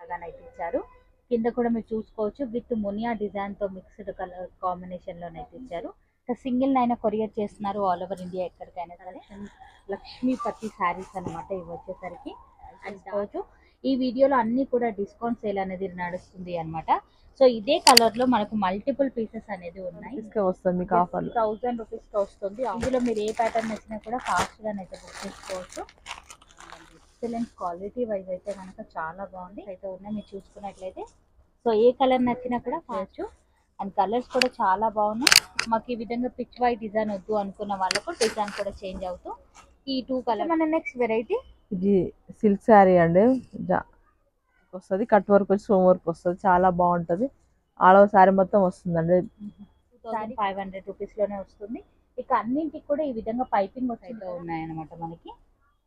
లాగానైతే ఇచ్చారు. కింద కూడా మీరు చూసుకోవచ్చు విత్ మునియా డిజైన్ తో మిక్స్డ్ కలర్ కాంబినేషన్ లోనైతే ఇచ్చారు. సింగిల్ నైనా కొరియర్ చేస్తున్నారు ఆల్ ఓవర్ ఇండియా ఎక్కడికైనా సరే. లక్ష్మీపతి శారీస్ అనమాట ఇవి వచ్చేసరికి. అండ్ ఈ వీడియోలో అన్ని కూడా డిస్కౌంట్ సేల్ అనేది నడుస్తుంది అనమాట. సో ఇదే కలర్ లో మనకు మల్టిపుల్ పీసెస్ అనేది ఉన్నాయి. వస్తుంది 1000 రూపీస్ కి వస్తుంది. అందులో మీరు ఏ ప్యాటర్న్ నచ్చినా కూడా ఫాస్ట్ గా అయితే బుక్ చేసుకోవచ్చు. ఎక్సలెంట్ క్వాలిటీ వైజ్ అయితే కనుక చాలా బాగుంది అయితే ఉన్నాయి మీరు చూసుకున్నట్లయితే. సో ఏ కలర్ నచ్చినా కూడా కావచ్చు. అండ్ కలర్స్ కూడా చాలా బాగున్నాయి. మాకు ఈ విధంగా పిచ్ వైట్ డిజైన్ వద్దు అనుకున్న వాళ్ళకు డిజైన్ కూడా చేంజ్ అవుతూ ఈ 2 కలర్. మన నెక్స్ట్ వెరైటీ ఇది సిల్క్ శారీ అండి. వస్తుంది కట్ వర్క్ వచ్చి స్టోన్ వర్క్ వస్తుంది. చాలా బాగుంటది. ఆల్ ఓవర్ శారీ మొత్తం వస్తుందండి. 2500 రూపీస్ లోనే వస్తుంది. ఇక అన్నింటికి కూడా ఈ విధంగా పైపింగ్ అయితే ఉన్నాయన్నమాట మనకి.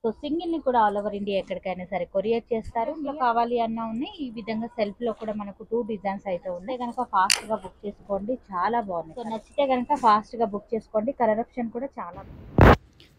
సో సింగిల్ ని కూడా ఆల్ ఓవర్ ఇండియా ఎక్కడికైనా సరే కొరియర్ చేస్తారు. ఇలా కావాలి అన్నా ఉన్నాయి. ఈ విధంగా సెల్ఫ్ లో కూడా మనకు 2 డిజైన్స్ అయితే ఉన్నాయి కనుక ఫాస్ట్ గా బుక్ చేసుకోండి. చాలా బాగుంది. సో నచ్చితే కనుక ఫాస్ట్ గా బుక్ చేసుకోండి. కలర్ ఆప్షన్ కూడా చాలా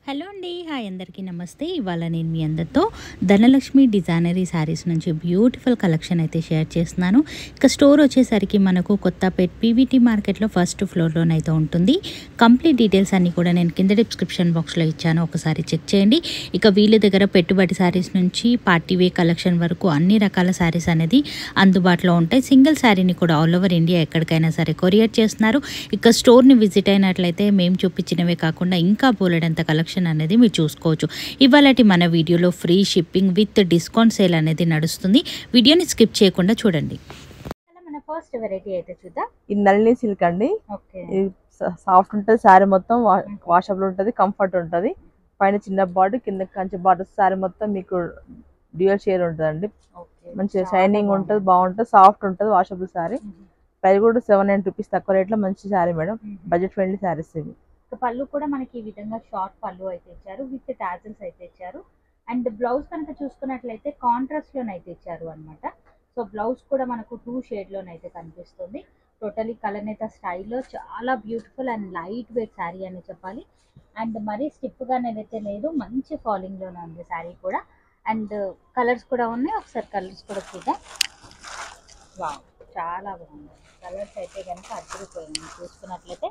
హలో అండి, హాయ్ అందరికీ నమస్తే. ఇవాళ నేను మీ అందరితో ధనలక్ష్మి డిజైనరీ శారీస్ నుంచి బ్యూటిఫుల్ కలెక్షన్ అయితే షేర్ చేస్తున్నాను. ఇక స్టోర్ వచ్చేసరికి మనకు కొత్తపేట్ పీవీటీ మార్కెట్లో ఫస్ట్ ఫ్లోర్లోనైతే ఉంటుంది. కంప్లీట్ డీటెయిల్స్ అన్నీ కూడా నేను కింద డిస్క్రిప్షన్ బాక్స్లో ఇచ్చాను, ఒకసారి చెక్ చేయండి. ఇక వీళ్ళ దగ్గర పెట్టుబడి శారీస్ నుంచి పార్టీ వే కలెక్షన్ వరకు అన్ని రకాల శారీస్ అనేది అందుబాటులో ఉంటాయి. సింగిల్ శారీని కూడా ఆల్ ఓవర్ ఇండియా ఎక్కడికైనా సరే కొరియర్ చేస్తున్నారు. ఇక స్టోర్ని విజిట్ అయినట్లయితే మేము చూపించినవే కాకుండా ఇంకా బోలెడంత కలెక్షన్ అనేది మీరు చూసుకోవచ్చు. ఇవాళటి మన వీడియోలో free shipping with discount sale అనేది నడుస్తుంది. వీడియోని స్కిప్ చేయకుండా చూడండి. మన ఫస్ట్ వెరైటీ అయితే చూద్దాం. ఇది నళిని సిల్క్ అండి. ఓకే, సాఫ్ట్ ఉంటుంది. శారీ మొత్తం వాషబుల్ ఉంటుంది, కంఫర్ట్ ఉంటుంది. పైన చిన్న బార్డర్, కింద కంచి బార్డర్. శారీ మొత్తం మీకు డ్యూయల్ షేర్ ఉంటుందండి. మంచిగా షైనింగ్ ఉంటుంది, బాగుంటుంది, సాఫ్ట్ ఉంటుంది, వాషబుల్ శారీ. ప్రైస్ కూడా 790 రూపీస్ తక్కువ రేట్లో మంచి sari madam. Budget friendly saris ఇవి. పళ్ళు కూడా మనకి ఈ విధంగా షార్ట్ పళ్ళు అయితే ఇచ్చారు, విత్ టాజిల్స్ అయితే ఇచ్చారు. అండ్ బ్లౌజ్ కనుక చూసుకున్నట్లయితే కాంట్రాస్ట్ లోనైతే ఇచ్చారు అనమాట. సో బ్లౌజ్ కూడా మనకు 2 షేడ్ లోనైతే కనిపిస్తుంది. టోటలీ కలనేత స్టైల్లో చాలా beautiful and light weight sari అని చెప్పాలి. అండ్ మరీ స్టిప్ గా అయితే లేదు, మంచి ఫాలింగ్ లోనే ఉంది శారీ కూడా. అండ్ కలర్స్ కూడా ఉన్నాయి, ఒకసారి కలర్స్ కూడా చూద్దాం. వావ్, చాలా బాగుంది. కలర్స్ అయితే కనుక అద్దరిపోయింది. చూసుకున్నట్లయితే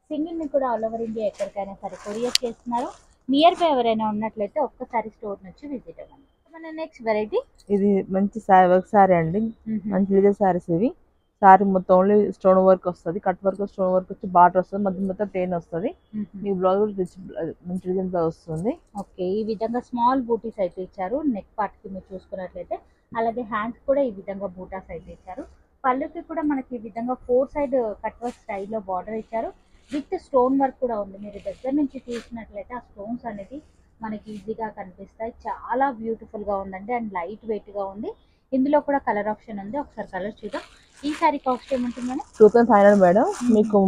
సింగిల్ ని కూడా ఆల్ ఓవర్ ఇండియా ఎక్కడికైనా సరే కొరియర్ చేస్తున్నారు. నియర్ బై ఎవరైనా ఉన్నట్లయితే ఒక్కసారి స్టోర్ నుంచి విజిట్ అవ్వండి. మన నెక్స్ట్ వెరైటీ ఇది మంచి వర్క్ శారీ అండి. మంచి లిజర్ శారీస్ ఇవి. శారీ మొత్తం ఓన్లీ స్టోన్ వర్క్ వస్తుంది, కట్ వర్క్ స్టోన్ వర్క్ వచ్చి బార్డర్ వస్తుంది, మధ్య మొత్తం ప్లెయిన్ వస్తుంది. మీ బ్లౌజ్ మంచి డిజైన్ బ్లౌజ్ వస్తుంది. ఓకే, ఈ విధంగా స్మాల్ బూటీస్ అయితే ఇచ్చారు నెక్ పార్ట్ కి మీరు చూసుకున్నట్లయితే. అలాగే హ్యాండ్స్ కూడా ఈ విధంగా బూటాస్ అయితే ఇచ్చారు. పళ్ళుకి కూడా మనకి ఈ విధంగా 4 సైడ్ కట్ వర్క్ స్టైల్లో బార్డర్ ఇచ్చారు, విత్ స్టోన్ వర్క్ కూడా ఉంది. మీరు దగ్గర నుంచి చూసినట్లయితే ఆ స్టోన్స్ అనేది మనకి ఈజీగా కనిపిస్తాయి. చాలా బ్యూటిఫుల్ గా ఉందండి అండ్ లైట్ వెయిట్ గా ఉంది. ఇందులో కూడా కలర్ ఆప్షన్ ఉంది, ఒకసారి కలర్ చూద్దాం. ఈ సారీ కాస్ట్ ఏముంటుంది మేడం? 2500 మేడం. మీకు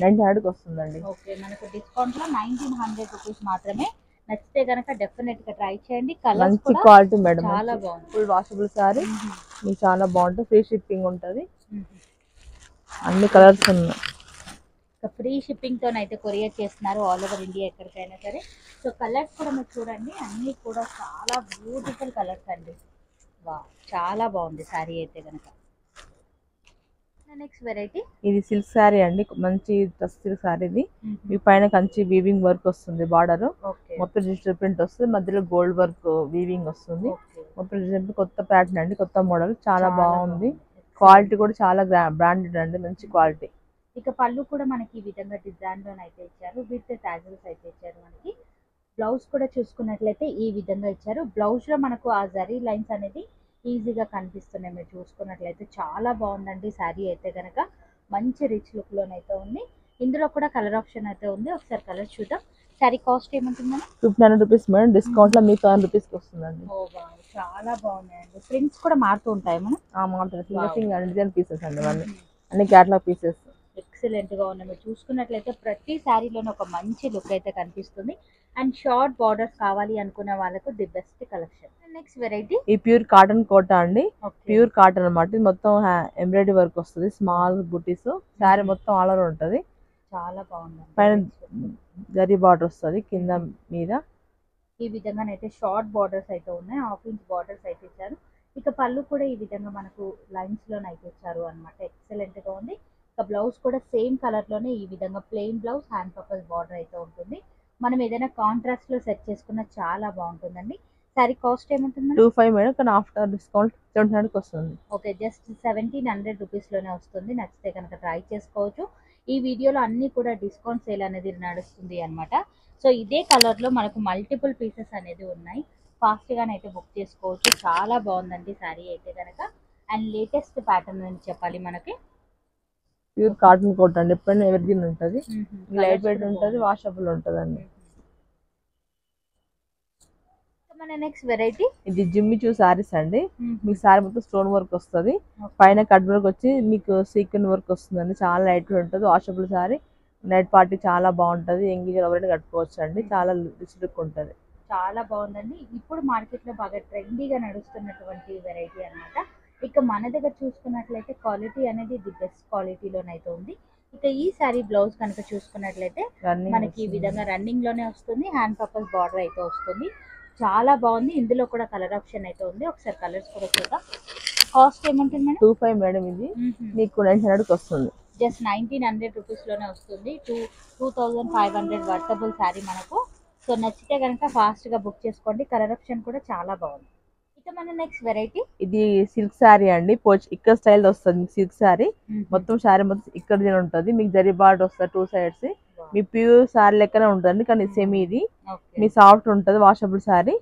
1900 వస్తుందండి. ఓకే, మనకు డిస్కౌంట్ లో 1900 రూపీస్ మాత్రమే. నచ్చితే కనుక డెఫినెట్ గా ట్రై చేయండి. కలర్ మంచి క్వాలిటీ మేడం, చాలా బాగుంది. Full washable sorry. మీకు చాలా బాగుంటుంది. ఫ్రీ షిప్పింగ్ ఉంటుంది. అన్ని కలర్స్ ఉన్నాయి. ఫ్రీ షిప్పింగ్ తోనైతే కొరియర్ చేస్తున్నారు ఆల్ ఓవర్ ఇండియా ఎక్కడికైనా సరే. సో కలర్స్ కూడా మీరు చూడండి, అన్ని కూడా చాలా బ్యూటిఫుల్ కలర్స్ అండి. వా, చాలా బాగుంది శారీ అయితే కనుక. నెక్స్ట్ వెరైటీ ఇది సిల్క్ శారీ అండి. మంచి సిల్క్ శారీ ఇది. మీ పైన కంచి వీవింగ్ వర్క్ వస్తుంది, బార్డర్ మొత్తం డిజిటల్ ప్రింట్ వస్తుంది, మధ్యలో గోల్డ్ వర్క్ వీవింగ్ వస్తుంది. మొత్తం డిజిటల్ కొత్త ప్యాటర్న్ అండి, కొత్త మోడల్. చాలా బాగుంది. క్వాలిటీ కూడా చాలా బ్రాండెడ్ అండి, మంచి క్వాలిటీ. ఇక పళ్ళు కూడా మనకి ఈ విధంగా డిజైన్ లోనైతే ఇచ్చారు, విత్ టాజిల్స్ అయితే ఇచ్చారు. మనకి బ్లౌజ్ కూడా చూసుకున్నట్లయితే ఈ విధంగా ఇచ్చారు. బ్లౌజ్ లో మనకు ఆ జరీ లైన్స్ అనేది ఈజీగా కనిపిస్తున్నాయి. మీరు చూసుకున్నట్లయితే చాలా బాగుందండి శారీ అయితే కనుక. మంచి రిచ్ లుక్ లోనైతే ఉంది. ఇందులో కూడా కలర్ ఆప్షన్ అయితే ఉంది, ఒకసారి కలర్ చూద్దాం. శారీ కాస్ట్ ఏముంటుందని? 1500 రూపీస్ మేడం. డిస్కౌంట్ లో మీకు 1000 రూపీస్ వస్తుందండి. చాలా బాగున్నాయండి. ప్రింట్స్ కూడా మారుతూ ఉంటాయి మనం. మారుతుంది. డిజైన్ పీసెస్ అండి ఇవన్నీ, అన్ని క్యాటలాగ్ పీసెస్. ఎక్సలెంట్ గా ఉన్నాయి. మీరు చూసుకున్నట్లయితే ప్రతి శారీలోనే ఒక మంచి లుక్ అయితే కనిపిస్తుంది. అండ్ షార్ట్ బార్డర్స్ కావాలి అనుకునే వాళ్ళకు the best collection. Next variety ఈ ప్యూర్ కాటన్ కోట అండి. ప్యూర్ కాటన్ అన్నమాట. ఇది మొత్తం ఎంబ్రాయిడరీ వర్క్ వస్తుంది, స్మాల్ బుటీస్. శారీ మొత్తం ఆల్ ఓవర్ ఉంటుంది. చాలా బాగుంది. పైన జరీ బార్డర్ వస్తుంది, కింద మీద ఈ విధంగానైతే షార్ట్ బార్డర్స్ అయితే ఉన్నాయి. 1/2 ఇంచ్ బార్డర్స్ అయితే ఇచ్చారు. ఇక పళ్ళు కూడా ఈ విధంగా మనకు లైన్స్ లోనైతే ఇచ్చారు అనమాట. ఎక్సలెంట్ గా ఉంది. ఇక బ్లౌజ్ కూడా సేమ్ కలర్ లోనే ఈ విధంగా plain blouse, hand purpose border అయితే ఉంటుంది. మనం ఏదైనా కాంట్రాస్ట్ లో సెట్ చేసుకున్న చాలా బాగుంటుందండి. సారీ కాస్ట్ ఏముంటుంది? 25 మేడం, కానీ ఆఫ్టర్ డిస్కౌంట్ 700 వస్తుంది. ఓకే, జస్ట్ 1700 రూపీస్ లోనే వస్తుంది. నచ్చితే కనుక ట్రై చేసుకోవచ్చు. ఈ వీడియోలో అన్ని కూడా డిస్కౌంట్ సేల్ అనేది నడుస్తుంది అనమాట. సో ఇదే కలర్ లో మనకు మల్టిపుల్ పీసెస్ అనేది ఉన్నాయి. ఫాస్ట్ గానైతే బుక్ చేసుకోవచ్చు. చాలా బాగుందండి శారీ అయితే కనుక. అండ్ లేటెస్ట్ ప్యాటర్న్ అని చెప్పాలి మనకి. ప్యూర్ కాటన్ కోట్ అండి, ఎప్పుడైనా ఎవరిగ్రీన్ ఉంటుంది, లైట్ వెయిట్ ఉంటుంది, వాషబుల్ ఉంటుంది అండి. మన నెక్స్ట్ వెరైటీ ఇది జిమ్మిచూ సారీస్ అండి. మీకు సారీ మొత్తం స్టోన్ వర్క్ వస్తుంది, పైన కట్ వర్క్ వచ్చి మీకు సీక్వెన్ వర్క్ వస్తుందండి. చాలా లైట్ వెయిట్ ఉంటుంది, వాషబుల్ సారీ. నైట్ పార్టీ చాలా బాగుంటుంది, ఎంగేజ్ ఎవరైనా కట్టుకోవచ్చు అండి. చాలా రిచ్ లుక్ ఉంటుంది. చాలా బాగుందండి. ఇప్పుడు మార్కెట్ లో బాగా ట్రెండీగా నడుస్తున్నటువంటి వెరైటీ అన్నమాట. ఇక మన దగ్గర చూసుకున్నట్లయితే క్వాలిటీ అనేది ది బెస్ట్ క్వాలిటీలోనైతే ఉంది. ఇక ఈ సారీ బ్లౌజ్ కనుక చూసుకున్నట్లయితే మనకి ఈ విధంగా రన్నింగ్ లోనే వస్తుంది. హ్యాండ్ పర్పస్ బార్డర్ అయితే వస్తుంది. చాలా బాగుంది. ఇందులో కూడా కలర్ ఆప్షన్ అయితే ఉంది. ఒకసారి కలర్స్ కూడా చూద్దాం. కాస్ట్ ఏముంటుంది మేడం? 25 మేడం, ఇది మీకు 900 వస్తుంది. జస్ట్ 1900 రూపీస్ లోనే వస్తుంది. 2500 వర్తబుల్ శారీ మనకు. సో నచ్చితే కనుక ఫాస్ట్ గా బుక్ చేసుకోండి. కలర్ ఆప్షన్ కూడా చాలా బాగుంది. ఇక మన నెక్స్ట్ వెరైటీ ఇది సిల్క్ శారీ అండి. ఇక్కడ స్టైల్ వస్తుంది మీకు సిల్క్ శారీ. మొత్తం శారీ మొత్తం ఇక్కడ ఉంటుంది. మీకు జరీ బార్డర్ వస్తుంది 2 సైడ్స్. మీ ప్యూర్ శారీ లెక్కనే ఉంటుంది, కానీ సెమీ ఇది మీ సాఫ్ట్ ఉంటుంది, వాషబుల్ శారీ.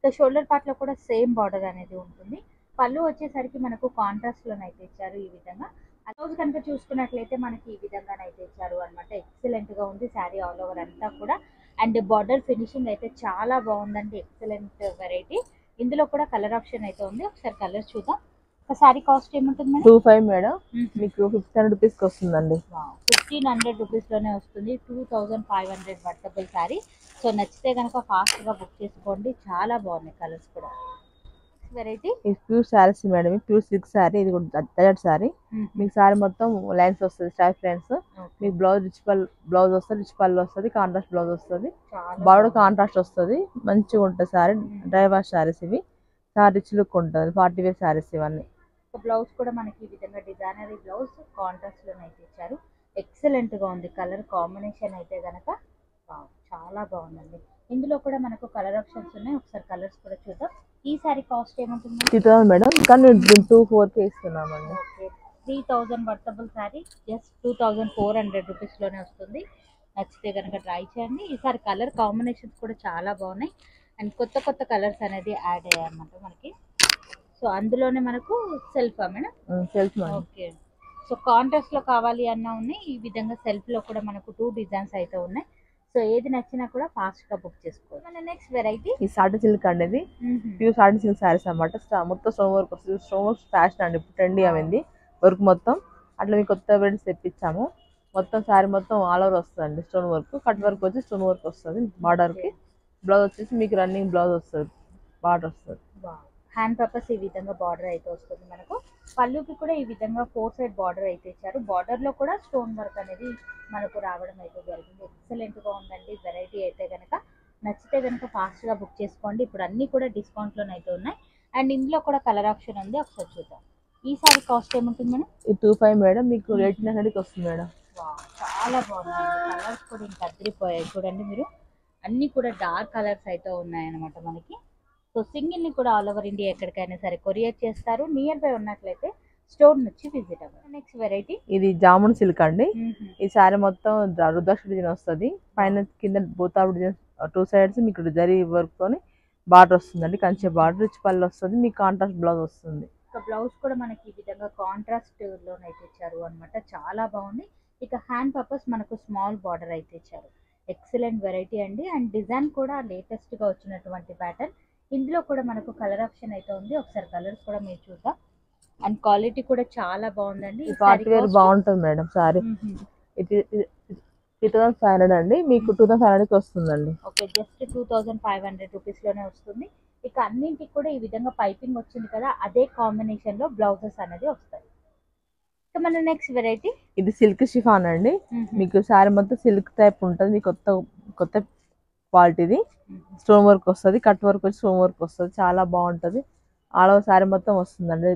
షోల్డర్ పార్ట్ లో కూడా సేమ్ బార్డర్ అనేది ఉంటుంది. పళ్ళు వచ్చేసరికి మనకు కాంట్రాస్ట్ లోనైతే ఇచ్చారు ఈ విధంగా. బ్లౌజ్ కనుక చూసుకున్నట్లయితే మనకి ఈ విధంగానైతే ఇచ్చారు అనమాట. ఎక్సలెంట్ గా ఉంది శారీ ఆల్ ఓవర్ అంతా కూడా. అండ్ బార్డర్ ఫినిషింగ్ అయితే చాలా బాగుందండి. Excellent variety. ఇందులో కూడా కలర్ ఆప్షన్ అయితే ఉంది. ఒకసారి కలర్ చూద్దాం. సారీ కాస్ట్ ఏముంటుంది మేడం? 25 మేడం, మీకు 1500 రూపీస్ కి వస్తుందండి. 1500 రూపీస్ లోనే వస్తుంది. 2500 వర్తబుల్ శారీ. సో నచ్చితే కనుక ఫాస్ట్ గా బుక్ చేసుకోండి. చాలా బాగున్నాయి కలర్స్ కూడా. Variety pure saris madam, pure silk sari. ఇది కూడా డజర్ట్ శారీ. మీకు శారీ మొత్తం లైన్స్ వస్తుంది, స్ట్రైప్ లైన్స్. మీకు బ్లౌజ్ రిచ్ బ్లౌజ్ వస్తుంది, రిచ్ పళ్ళు వస్తుంది, కాంట్రాస్ట్ బ్లౌజ్ వస్తుంది, బార్డర్ కాంట్రాస్ట్ వస్తుంది. మంచిగా ఉంటుంది శారీ. డ్రై వాష్ శారీస్ ఇవి. చాలా రిచ్ లుక్ ఉంటుంది. పార్టీ వేర్ శారీస్ ఇవన్నీ. బ్లౌజ్ కూడా మనకి ఈ విధంగా డిజైనరీ బ్లౌజ్ కాంట్రాస్ట్ లోనైతే ఇచ్చారు. ఎక్సలెంట్ గా ఉంది. కలర్ కాంబినేషన్ అయితే గనక చాలా బాగుందండి. ఇందులో కూడా మనకు కలర్ ఆప్షన్స్ ఉన్నాయి. ఒకసారి కలర్స్ కూడా చూద్దాం. ఈ సారీ కాస్ట్ ఏముంటుంది? 3000 మేడం, కానీ 24 కే ఇస్తున్నామండి. 3000 వర్తబుల్ సారీ జస్ట్ 2400 రూపీస్ లోనే వస్తుంది. నచ్చితే కనుక ట్రై చేయండి. ఈసారి కలర్ కాంబినేషన్స్ కూడా చాలా బాగున్నాయి. అండ్ కొత్త కొత్త కలర్స్ అనేది యాడ్ అయ్యాయి అన్నమాట మనకి. సో అందులోనే మనకు self madam? Self. Okay. So contrast లో కావాలి అన్నా ఉన్నాయి. ఈ విధంగా సెల్ఫ్ లో కూడా మనకు 2 డిజైన్స్ అయితే ఉన్నాయి. సో ఏది నచ్చినా కూడా ఫాస్ట్ గా బుక్ చేసుకోవాలి. మన నెక్స్ట్ వెరైటీ ఈ సాటి సిల్క్ అండి. ఇది ప్యూర్ సాటి సిల్క్ సారీస్ అన్నమాట. మొత్తం స్టోన్ వర్క్ వస్తుంది. స్టోన్ వర్క్ ఫ్యాషన్ అండి, ఇప్పుడు ట్రెండీ అయింది వర్క్ మొత్తం. అట్లా మీకు కొత్త వెరైటీస్ తెప్పించాము. మొత్తం సారీ మొత్తం ఆల్ ఓవర్ వస్తుంది స్టోన్ వర్క్. కట్ వర్క్ వచ్చి స్టోన్ వర్క్ వస్తుంది బార్డర్ కి. బ్లౌజ్ వచ్చేసి మీకు రన్నింగ్ బ్లౌజ్ వస్తుంది, బార్డర్ వస్తుంది. హ్యాండ్ పర్పస్ ఈ విధంగా బార్డర్ అయితే వస్తుంది మనకు. పళ్ళుకి కూడా ఈ విధంగా 4 సైడ్ బార్డర్ అయితే ఇచ్చారు. బార్డర్ లో కూడా స్టోన్ వర్క్ అనేది మనకు రావడం అయితే జరిగింది. ఎక్సలెంట్ గా ఉందండి వెరైటీ అయితే కనుక. నచ్చితే కనుక ఫాస్ట్ గా బుక్ చేసుకోండి. ఇప్పుడు అన్ని కూడా డిస్కౌంట్ లోనైతే ఉన్నాయి. అండ్ ఇందులో కూడా కలర్ ఆప్షన్ ఉంది. ఒకసారి చూద్దాం. ఈ సారీ కాస్ట్ ఏముంటుంది మేడం? 25 మేడం, మీకు 1800కి వస్తుంది మేడం. చాలా బాగుంది. కలర్స్ కూడా ఇంకా అదిరిపోయాయి చూడండి మీరు. అన్ని కూడా డార్క్ కలర్స్ అయితే ఉన్నాయన్నమాట మనకి. సో సింగిల్ ని కూడా ఆల్ ఓవర్ ఇండియా ఎక్కడికైనా సరే కొరియర్ చేస్తారు. నియర్ బై ఉన్నట్లయితే స్టోర్ నుంచి విజిట్ అవ్వండి. నెక్స్ట్ వెరైటీ ఇది జామున్ సిల్క్ అండి. ఈ సారీ మొత్తం రుద్రాక్ష డిజైన్ వస్తుంది. పైన కింద బోతాబు డిజైన్ 2 సైడ్స్ మీకు జరీ వర్క్ తోని బార్డర్ వస్తుందండి. కంచె బార్డర్, రిచ్ పళ్ళు వస్తుంది, మీకు కాంట్రాస్ట్ బ్లౌజ్ వస్తుంది. ఇక బ్లౌజ్ కూడా మనకి ఈ విధంగా కాంట్రాస్ట్ లోనైతే ఇచ్చారు అనమాట. చాలా బాగుంది. ఇక హ్యాండ్ పర్పస్ మనకు స్మాల్ బార్డర్ అయితే ఇచ్చారు. ఎక్సలెంట్ వెరైటీ అండి. అండ్ డిజైన్ కూడా లేటెస్ట్ గా వచ్చినటువంటి ప్యాటర్న్. ఇందులో కూడా మనకు కలర్ ఆప్షన్ అయితే ఉంది. ఒకసారి కలర్స్ కూడా మీరు చూద్దాం. అండ్ క్వాలిటీ కూడా చాలా బాగుందండి. పార్టీ వేర్ బాగుంటుంది మేడం సారీ. ఇది 2500 అండి, మీకు 2500కి వస్తుందండి. ఓకే, జస్ట్ 2500 రూపీస్ లోనే వస్తుంది. ఇక అన్నింటికి కూడా ఈ విధంగా పైపింగ్ వచ్చింది కదా, అదే కాంబినేషన్ లో బ్లౌజెస్ అనేది వస్తాయి. ఇక మన నెక్స్ట్ వెరైటీ ఇది సిల్క్ షిఫాన్ అండి. మీకు సారీ మొత్తం సిల్క్ టైప్ ఉంటుంది. మీకు కొత్త క్వాలిటీది. స్టోన్ వర్క్ వస్తుంది, కట్ వర్క్ వచ్చి స్టోన్ వర్క్ వస్తుంది. చాలా బాగుంటుంది. ఆల్ ఓవర్ శారీ మొత్తం వస్తుందండి.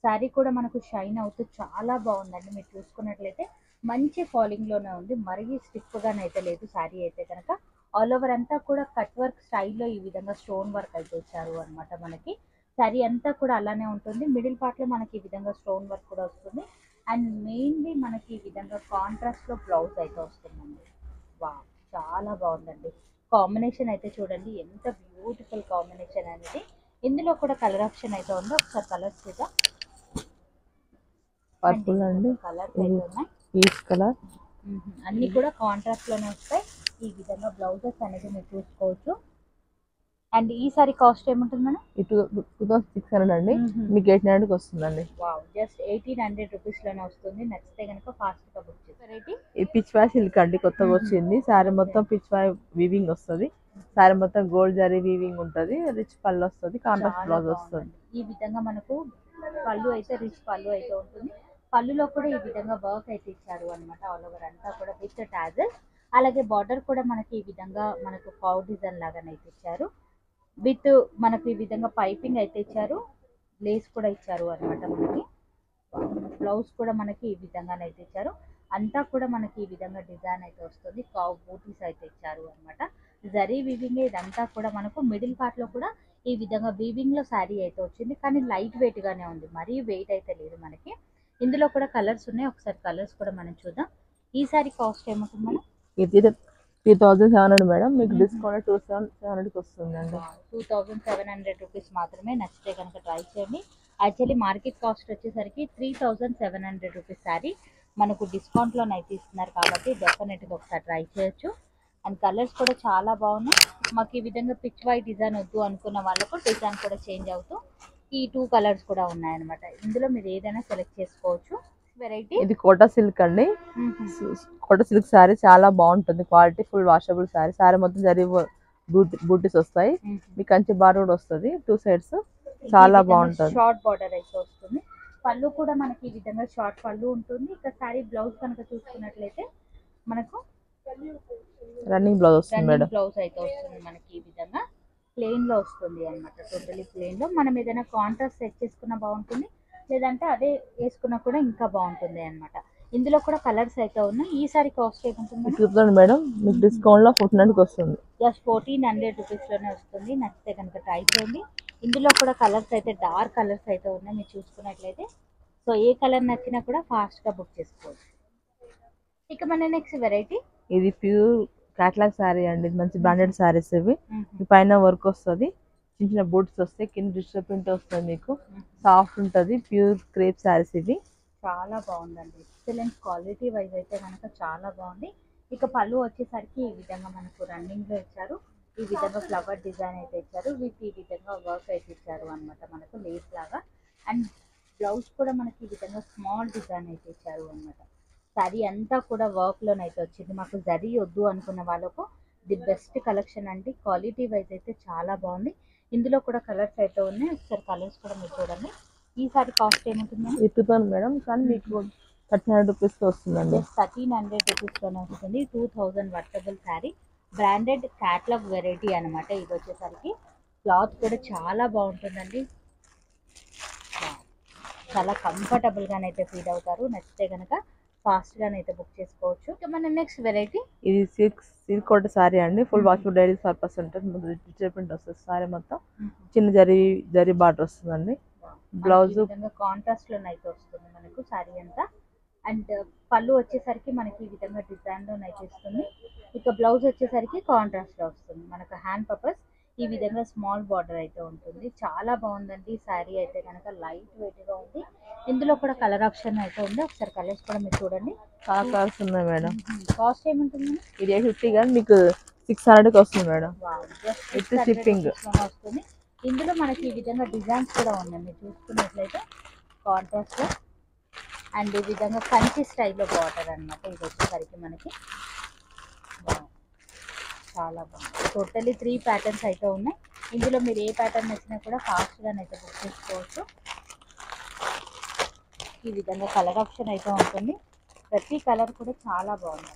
శారీ కూడా మనకు షైన్ అవుతూ చాలా బాగుందండి. మీరు చూసుకున్నట్లయితే మంచి ఫాలింగ్ లోనే ఉంది, మరీ స్టిఫ్ గానైతే లేదు. శారీ అయితే కనుక ఆల్ ఓవర్ అంతా కూడా కట్ వర్క్ స్టైల్లో ఈ విధంగా స్టోన్ వర్క్ అయితే ఇచ్చారు అనమాట. మనకి శారీ అంతా కూడా అలానే ఉంటుంది. మిడిల్ పార్ట్ లో మనకి ఈ విధంగా స్టోన్ వర్క్ కూడా వస్తుంది. అండ్ మెయిన్లీ మనకి ఈ విధంగా కాంట్రాస్ట్ లో బ్లౌజ్ అయితే వస్తుందండి. వా, చాలా బాగుందండి. కాంబినేషన్ అయితే చూడండి ఎంత బ్యూటిఫుల్ కాంబినేషన్ అనేది. ఇందులో కూడా కలర్ ఆప్షన్ అయితే ఉందో, ఒకసారి కలర్స్ చూద్దాం. పర్పుల్ అండి, కలర్స్ అయితే ఉన్నాయి. పీచ్ కలర్, అన్ని కూడా కాంట్రాస్ట్ లోనే వస్తాయి. ఈ విధంగా బ్లౌజెస్ అనేది మీరు చూసుకోవచ్చు. అండ్ ఈ సారీ కాస్ట్ ఏముంటుంది మేడం? 2600 అండి, మీకు 1800కి వస్తుందండి. వావ్, జస్ట్ 1800 రూపీస్ లోనే వస్తుంది. నచ్చితే కనుక ఫాస్ట్ గా బుక్ చేసి. ఈ పిచ్ వాయ్ సిల్క్ అండి, కొత్తగా వచ్చింది. శారీ మొత్తం పిచ్ వాయ్ వీవింగ్ వస్తుంది. శారీ మొత్తం గోల్డ్ జరీ వీవింగ్ ఉంటుంది. రిచ్ పళ్ళు వస్తుంది, కాంట్రాస్ట్ బ్లౌజ్ వస్తుంది. ఈ విధంగా మనకు పళ్ళు అయితే రిచ్ పళ్ళు అయితే ఉంటుంది. పళ్ళులో కూడా ఈ విధంగా వర్క్ అయితే ఇచ్చారు అనమాట. ఆల్ ఓవర్ అంతా కూడా విత్ టాజల్. అలాగే బార్డర్ కూడా మనకి ఈ విధంగా మనకు కౌ డిజైన్ లాగానైతే ఇచ్చారు. విత్ మనకు ఈ విధంగా పైపింగ్ అయితే ఇచ్చారు, లేస్ కూడా ఇచ్చారు అనమాట. మనకి బ్లౌజ్ కూడా మనకి ఈ విధంగానైతే ఇచ్చారు. అంతా కూడా మనకి ఈ విధంగా డిజైన్ అయితే వస్తుంది. కావ్ బూటీస్ అయితే ఇచ్చారు అనమాట. జరీ వీవింగ్ ఇదంతా కూడా మనకు మిడిల్ పార్ట్ లో కూడా ఈ విధంగా వీవింగ్ లో శారీ అయితే వచ్చింది. కానీ లైట్ వెయిట్ గానే ఉంది, మరీ వెయిట్ అయితే లేదు మనకి. ఇందులో కూడా కలర్స్ ఉన్నాయి, ఒకసారి కలర్స్ కూడా మనం చూద్దాం. ఈ శారీ కాస్ట్ ఏమవుతుంది మేడం? ఇది 3700 మేడం, మీకు డిస్కౌంట్ 2700కి వస్తుందండి. 2700 రూపీస్ మాత్రమే. నచ్చితే కనుక ట్రై చేయండి. యాక్చువల్లీ మార్కెట్ కాస్ట్ వచ్చేసరికి 3700 రూపీస్ శారీ మనకు డిస్కౌంట్లో అయితే ఇస్తున్నారు కాబట్టి డెఫినెట్గా ఒకసారి ట్రై చేయొచ్చు. అండ్ కలర్స్ కూడా చాలా బాగున్నాయి. మాకు ఈ విధంగా పిచ్ వైట్ డిజైన్ వద్దు అనుకున్న వాళ్ళకు డిజైన్ కూడా చేంజ్ అవుతూ ఈ 2 కలర్స్ కూడా ఉన్నాయన్నమాట. ఇందులో మీరు ఏదైనా సెలెక్ట్ చేసుకోవచ్చు. వెరైటీ ఇది కోటా సిల్క్ అండి. కోటా సిల్క్ శారీ చాలా బాగుంటుంది, quality, full washable sari. Sari మొత్తం జరీ బూటీస్ వస్తాయి, మీకు కంచి బార్డర్ కూడా వస్తుంది 2 సైడ్స్. చాలా బాగుంటుంది. షార్ట్ బార్డర్ అయితే వస్తుంది. పళ్ళు కూడా మనకి ఈ విధంగా షార్ట్ పళ్ళు ఉంటుంది. ఇక శారీ బ్లౌజ్ కనుక చూసుకున్నట్లయితే మనకు రన్నింగ్ బ్లౌజ్ వస్తుంది మేడం. బ్లౌజ్ అయితే వస్తుంది మనకి ఈ విధంగా ప్లెయిన్ లో వస్తుంది అనమాట. టోటలీ ప్లెయిన్ లో మనం ఏదైనా కాంట్రాస్ట్ సెట్ చేసుకున్నా బాగుంటుంది, లేదంటే అదే వేసుకున్నా కూడా ఇంకా బాగుంటుంది అనమాట. ఇందులో కూడా కలర్స్ అయితే ఉన్నాయి. ఈ సారీ కాస్ట్ ఏముంటుంది మేడం? మీకు డిస్కౌంట్ లో 1400కి వస్తుంది. జస్ట్ 1400 రూపీస్ లోనే వస్తుంది. నచ్చితే కనుక ట్రై చేయండి. ఇందులో కూడా కలర్స్ అయితే డార్క్ కలర్స్ అయితే ఉన్నాయి మీరు చూసుకున్నట్లయితే. సో ఏ కలర్ నచ్చినా కూడా ఫాస్ట్ గా బుక్ చేసుకోవచ్చు. ఇక మన నెక్స్ట్ వెరైటీ, ఇది ప్యూర్ క్యాట్లాగ్ శారీ అండి, మంచి బ్రాండెడ్ శారీస్ ఇవి. పైన వర్క్ వస్తుంది, చిన్న చిన్న బూట్స్ వస్తాయి, కింద డిజిటల్ ప్రింట్ వస్తుంది, మీకు సాఫ్ట్ ఉంటుంది. ప్యూర్ క్రేప్ శారీస్ ఇవి. చాలా బాగుందండి. ఎక్సలెంట్ క్వాలిటీ వైజ్ అయితే కనుక చాలా బాగుంది. ఇక పళ్ళు వచ్చేసరికి ఈ విధంగా మనకు రన్నింగ్ లో ఇచ్చారు. ఈ విధంగా ఫ్లవర్ డిజైన్ అయితే ఇచ్చారు, విత్ ఈ విధంగా వర్క్ అయితే ఇచ్చారు అనమాట మనకు లేస్ లాగా. అండ్ బ్లౌజ్ కూడా మనకి ఈ విధంగా స్మాల్ డిజైన్ అయితే ఇచ్చారు అనమాట. శారీ అంతా కూడా వర్క్ లోనైతే వచ్చింది. మాకు జరీ వద్దు అనుకున్న వాళ్ళకు ది బెస్ట్ కలెక్షన్ అండి. క్వాలిటీ వైజ్ అయితే చాలా బాగుంది. ఇందులో కూడా కలర్స్ అయితే ఉన్నాయి, ఒకసారి కలర్స్ కూడా మీరు చూడండి. ఈ సారీ కాస్ట్ ఏముంటుంది? 2000 మేడం, కానీ మీకు 1300 రూపీస్ వస్తుందండి. 1300 రూపీస్ లోనే వస్తుంది. 2000 worthable sari, branded catalogue variety అనమాట. ఇది వచ్చేసరికి క్లాత్ కూడా చాలా బాగుంటుందండి. చాలా కంఫర్టబుల్ గానైతే ఫీల్ అవుతారు. నచ్చితే కనుక ఫాస్ట్ గానైతే బుక్ చేసుకోవచ్చు. ఇక మన నెక్స్ట్ వెరైటీ, ఇది సిల్క్ కోట శారీ అండి. ఫుల్ వాషబుల్ డైలీ పర్పస్ ఉంటుంది. డిజిటల్ ప్రింట్ వస్తుంది శారీ మొత్తం, చిన్న జరీ బార్డర్ వస్తుందండి. బ్లౌజ్ కాంట్రాస్ట్ లోనైతే వస్తుంది మనకు శారీ అంతా. అండ్ పళ్ళు వచ్చేసరికి మనకి ఈ విధంగా డిజైన్ లోనైతే ఇస్తుంది. ఇక బ్లౌజ్ వచ్చేసరికి కాంట్రాస్ట్ లో వస్తుంది మనకు. హ్యాండ్ పర్పస్ ఈ విధంగా స్మాల్ బార్డర్ అయితే ఉంటుంది. చాలా బాగుందండి శారీ అయితే కనుక, లైట్ వెయిట్ గా ఉంది. ఇందులో కూడా కలర్ ఆప్షన్ అయితే ఉంది, ఒకసారి కలర్స్ కూడా మీరు చూడండి. చాలా కలర్స్ ఉన్నాయి మేడం. కాస్ట్ ఏముంటుంది? ఇది 850 కానీ మీకు 600కి వస్తుంది మేడం. విత్ షిప్పింగ్ వస్తుంది. ఇందులో మనకి ఈ విధంగా డిజైన్స్ కూడా ఉన్నాయి మీరు చూసుకున్నట్లయితే కాంట్రాస్ట్ లో. అండ్ ఈ విధంగా కంచి స్టైల్లో బార్డర్ అనమాట. ఇది వచ్చేసరికి మనకి చాలా బాగుంది. టోటలీ 3 ప్యాటర్న్స్ అయితే ఉన్నాయి. ఇందులో మీరు ఏ ప్యాటర్న్ నచ్చినా కూడా ఫాస్ట్గానైతే బుక్ చేసుకోవచ్చు. ఈ విధంగా కలర్ ఆప్షన్ అయితే ఉంటుంది. ప్రతి కలర్ కూడా చాలా బాగుంది.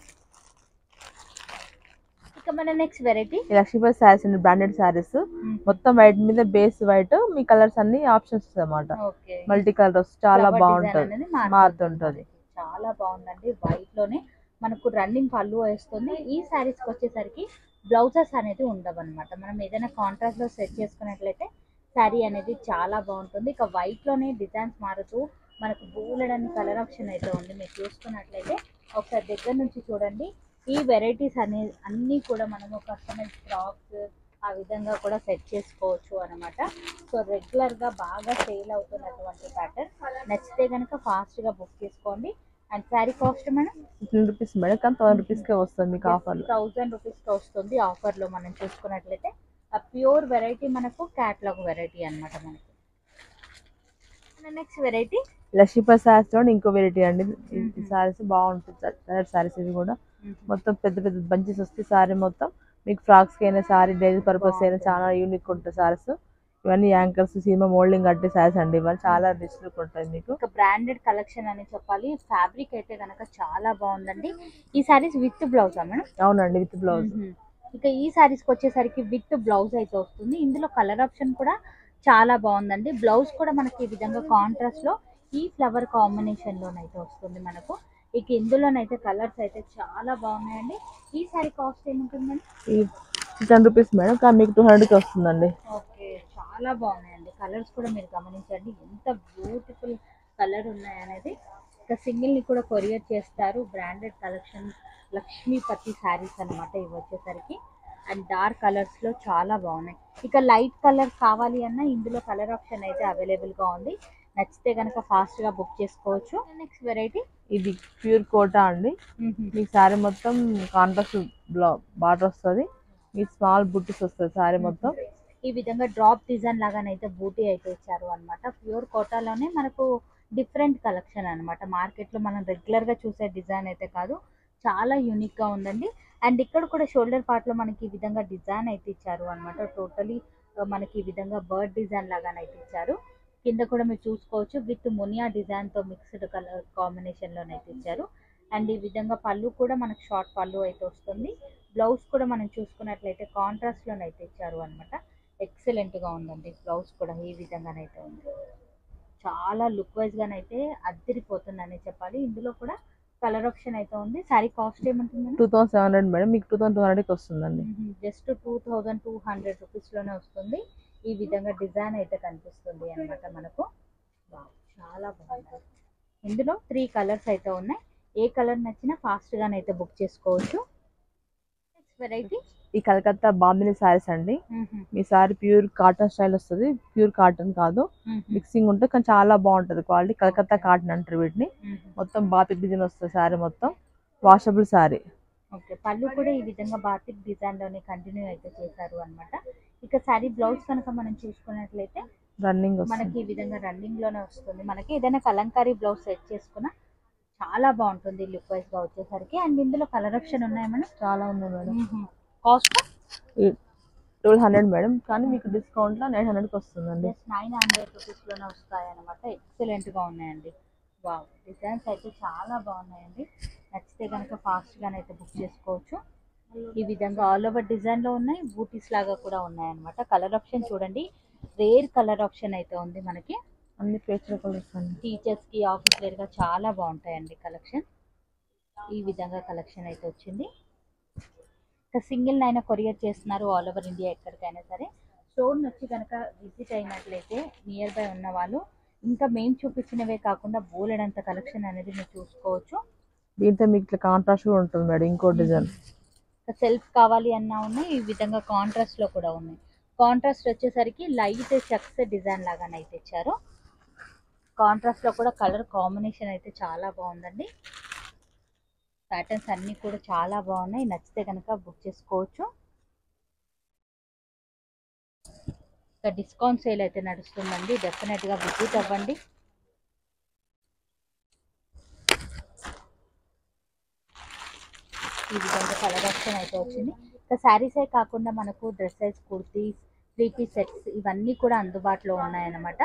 ఇక ఇక మన నెక్స్ట్ వెరైటీ ఈ లక్ష్మీపతి శారీస్ అండి, బ్రాండెడ్ శారీస్. మొత్తం వైట్ మీద బేస్ వైట్, మీ కలర్స్ అన్ని ఆప్షన్స్ అన్నమాట. మల్టీ కలర్స్ చాలా బాగుంటది, మారుతుంటది. చాలా బాగుందండి. వైట్ లోనే మనకు రన్నింగ్ పళ్ళు వేస్తుంది. ఈ శారీస్ కి వచ్చేసరికి బ్లౌజెస్ అనేది ఉండవన్నమాట. మనం ఏదైనా కాంట్రాస్ట్ లో సెట్ చేసుకున్నట్లయితే శారీ అనేది చాలా బాగుంటుంది. ఇక వైట్ లోనే డిజైన్స్ మారుతూ మనకు బోలెడన్ని కలర్ ఆప్షన్ అయితే ఉంది. మీరు చూసుకున్నట్లయితే ఒకసారి దగ్గర నుంచి చూడండి. ఈ వెరైటీస్ అనేది అన్నీ కూడా మనము కస్టమైజ్ ఫ్రాక్స్ ఆ విధంగా కూడా సెట్ చేసుకోవచ్చు అనమాట. సో రెగ్యులర్గా బాగా సేల్ అవుతున్నటువంటి ప్యాటర్న్. నచ్చితే కనుక ఫాస్ట్గా బుక్ చేసుకోండి. And sari cost madam 15 rupees madam, కానీ 1000 రూపీస్కే వస్తుంది మీకు ఆఫర్లో. 1000 రూపీస్కి వస్తుంది ఆఫర్లో. మనం చూసుకున్నట్లయితే ఆ ప్యూర్ వెరైటీ మనకు క్యాట్లాగ్ వెరైటీ అనమాట. మనకి నెక్స్ట్ వెరైటీ లక్ష్మీపతి శారీస్ లో ఇంకో వెరైటీ అండి. ఈ శారీస్ బాగుంటుంది, శారీస్ ఇవి కూడా మొత్తం పెద్ద పెద్ద బంచెస్ వస్తాయి. శారీ మొత్తం మీకు ఫ్రాక్స్ కి అయినా శారీ డైలీ పర్పస్ అయినా చాలా యూనిక్ ఉంటుంది శారీస్. ఇవన్నీ యాంకర్స్ సినిమా మోల్డింగ్ కట్టే శారీస్ అండి. ఇవన్నీ చాలా రిచ్ లుక్ ఉంటుంది మీకు. ఒక బ్రాండెడ్ కలెక్షన్ అని చెప్పాలి. ఫ్యాబ్రిక్ అయితే కనుక చాలా బాగుందండి. ఈ శారీస్ విత్ బ్లౌజ్ మేడం? అవునండి, విత్ బ్లౌజ్. ఇక ఈ శారీస్ కి వచ్చేసరికి విత్ బ్లౌజ్ అయితే వస్తుంది. ఇందులో కలర్ ఆప్షన్ కూడా చాలా బాగుందండి. బ్లౌజ్ కూడా మనకి ఈ విధంగా కాంట్రాస్ట్ లో ఈ ఫ్లవర్ కాంబినేషన్ లోనైతే వస్తుంది మనకు. ఇక ఇందులోనైతే కలర్స్ అయితే చాలా బాగున్నాయండి. ఈ శారీ కాస్ట్ ఏముంటుందండి? 10 రూపీస్ మేడం, కానీ మీకు 200కి వస్తుందండి. ఓకే, చాలా బాగున్నాయండి. కలర్స్ కూడా మీరు గమనించండి ఎంత బ్యూటిఫుల్ కలర్ ఉన్నాయనేది. ఇక సింగిల్ ని కూడా కొరియర్ చేస్తారు. బ్రాండెడ్ కలెక్షన్ లక్ష్మీపతి శారీస్ అనమాట ఇవి వచ్చేసరికి. అండ్ డార్క్ కలర్స్ లో చాలా బాగున్నాయి. ఇక లైట్ కలర్ కావాలి అన్నా ఇందులో కలర్ ఆప్షన్ అయితే అవైలబుల్ గా ఉంది. నచ్చితే కనుక ఫాస్ట్ గా బుక్ చేసుకోవచ్చు. నెక్స్ట్ వెరైటీ ఇది ప్యూర్ కోటా అండి. మీ శారీ మొత్తం కాంట్రాస్ట్ బార్డర్ వస్తుంది, మీ స్మాల్ బుట్టీస్ వస్తుంది శారీ మొత్తం. ఈ విధంగా డ్రాప్ డిజైన్ లాగానైతే బూటీ అయితే ఇచ్చారు అనమాట. ప్యూర్ కోటాలోనే మనకు డిఫరెంట్ కలెక్షన్ అనమాట. మార్కెట్ లో మనం రెగ్యులర్ గా చూసే డిజైన్ అయితే కాదు, చాలా యూనిక్ గా ఉందండి. అండ్ ఇక్కడ కూడా షోల్డర్ పార్ట్ లో మనకి ఈ విధంగా డిజైన్ అయితే ఇచ్చారు అనమాట. టోటలీ మనకి ఈ విధంగా బర్డ్ డిజైన్ లాగానైతే ఇచ్చారు. కింద కూడా మీరు చూసుకోవచ్చు విత్ మునియా డిజైన్ తో మిక్స్డ్ కలర్ కాంబినేషన్ లోనైతే ఇచ్చారు. అండ్ ఈ విధంగా పళ్ళు కూడా మనకు షార్ట్ పళ్ళు అయితే వస్తుంది. బ్లౌజ్ కూడా మనం చూసుకున్నట్లయితే కాంట్రాస్ట్ లోనైతే ఇచ్చారు అనమాట. ఎక్సలెంట్ గా ఉందండి. బ్లౌజ్ కూడా ఈ విధంగానైతే ఉంది. చాలా లుక్ వైజ్ గానైతే అద్దరిపోతుందని చెప్పాలి. ఇందులో కూడా కలర్ ఆప్షన్ అయితే ఉంది. సారీ కాస్ట్ ఏముంటుంది? 2700 మేడం, మీకు 2200కి వస్తుందండి. జస్ట్ 2200 రూపీస్ లోనే వస్తుంది. ఈ విధంగా డిజైన్ అయితే కనిపిస్తుంది అనమాట మనకు. చాలా బాగుంది. ఇందులో 3 కలర్స్ అయితే ఉన్నాయి. ఏ కలర్ నచ్చినా ఫాస్ట్ గానైతే బుక్ చేసుకోవచ్చు. నెక్స్ట్ వెరైటీ ఈ కలకత్తా బాంబిని శారీస్ అండి. మీ సారీ ప్యూర్ కాటన్ స్టైల్ వస్తుంది. ప్యూర్ కాటన్ కాదు, మిక్సింగ్ ఉంటుంది, కానీ చాలా బాగుంటది క్వాలిటీ. కలకత్తా కాటన్ అంటారు వీటిని. మొత్తం బాతిక్ డిజైన్ వస్తుంది శారీ మొత్తం. వాషబుల్ శారీ. ఓకే, పళ్ళు కూడా ఈ విధంగా బాతిక్ డిజైన్ లోనే కంటిన్యూ అయితే చేశారు అనమాట. ఇక శారీ బ్లౌజ్ కనుక మనం చూసుకున్నట్లయితే రన్నింగ్ మనకి ఈ విధంగా రన్నింగ్ లోనే వస్తుంది. మనకి ఏదైనా కలంకారీ బ్లౌజ్ సెట్ చేసుకున్నా చాలా బాగుంటుంది లుక్ వైజ్ గా వచ్చేసరికి. అండ్ ఇందులో కలర్ ఆప్షన్ ఉన్నాయి మేడం? చాలా ఉన్నాయి మేడం. కాస్ట్ 1200 మేడం, కానీ మీకు డిస్కౌంట్ లో 900కి వస్తుందండి. 900 రూపీస్ లోనే వస్తాయి అనమాట. ఎక్సలెంట్ గా ఉన్నాయండి. వావ్, డిజైన్స్ అయితే చాలా బాగున్నాయండి. నచ్చితే కనుక ఫాస్ట్ గానైతే బుక్ చేసుకోవచ్చు. ఈ విధంగా ఆల్ ఓవర్ డిజైన్ లో ఉన్నాయి, బూటీస్ లాగా కూడా ఉన్నాయి అనమాట. కలర్ ఆప్షన్ చూడండి, రేర్ కలర్ ఆప్షన్ అయితే ఉంది మనకి. అన్ని పేస్టల్ కలర్స్ అండి. టీచర్స్ కి ఆఫీస్ వేర్ గా చాలా బాగుంటాయండి కలెక్షన్. ఈ విధంగా కలెక్షన్ అయితే వచ్చింది. ఇక సింగిల్ నైనా కొరియర్ చేస్తున్నారు ఆల్ ఓవర్ ఇండియా ఎక్కడికైనా సరే. స్టోర్ వచ్చి కనుక విజిట్ అయినట్లయితే నియర్ బై ఉన్న వాళ్ళు ఇంకా మేము చూపించినవే కాకుండా బోలెడంత కలెక్షన్ అనేది మీరు చూసుకోవచ్చు. దీంతో మీకు ఇట్లా కాంట్రాస్ట్ కూడా ఉంటుంది మేడం. ఇంకో డిజైన్ సెల్ఫ్ కావాలి అన్నా ఉన్నాయి, ఈ విధంగా కాంట్రాస్ట్ లో కూడా ఉన్నాయి. కాంట్రాస్ట్ వచ్చేసరికి లైట్ చెక్స్ డిజైన్ లాగానైతే ఇచ్చారు. కాంట్రాస్ట్ లో కూడా కలర్ కాంబినేషన్ అయితే చాలా బాగుందండి. ప్యాటర్న్స్ అన్నీ కూడా చాలా బాగున్నాయి. నచ్చితే కనుక బుక్ చేసుకోవచ్చు. ఇక డిస్కౌంట్ సేల్ అయితే నడుస్తుందండి, డెఫినెట్ గా విజిట్ అవ్వండి. ఈ విధంగా కలర్ ఆప్షన్ అయితే వచ్చింది. ఇక శారీసే కాకుండా మనకు డ్రెస్సెస్, కుర్తీస్, 3 పీస్ సెట్స్ ఇవన్నీ కూడా అందుబాటులో ఉన్నాయన్నమాట.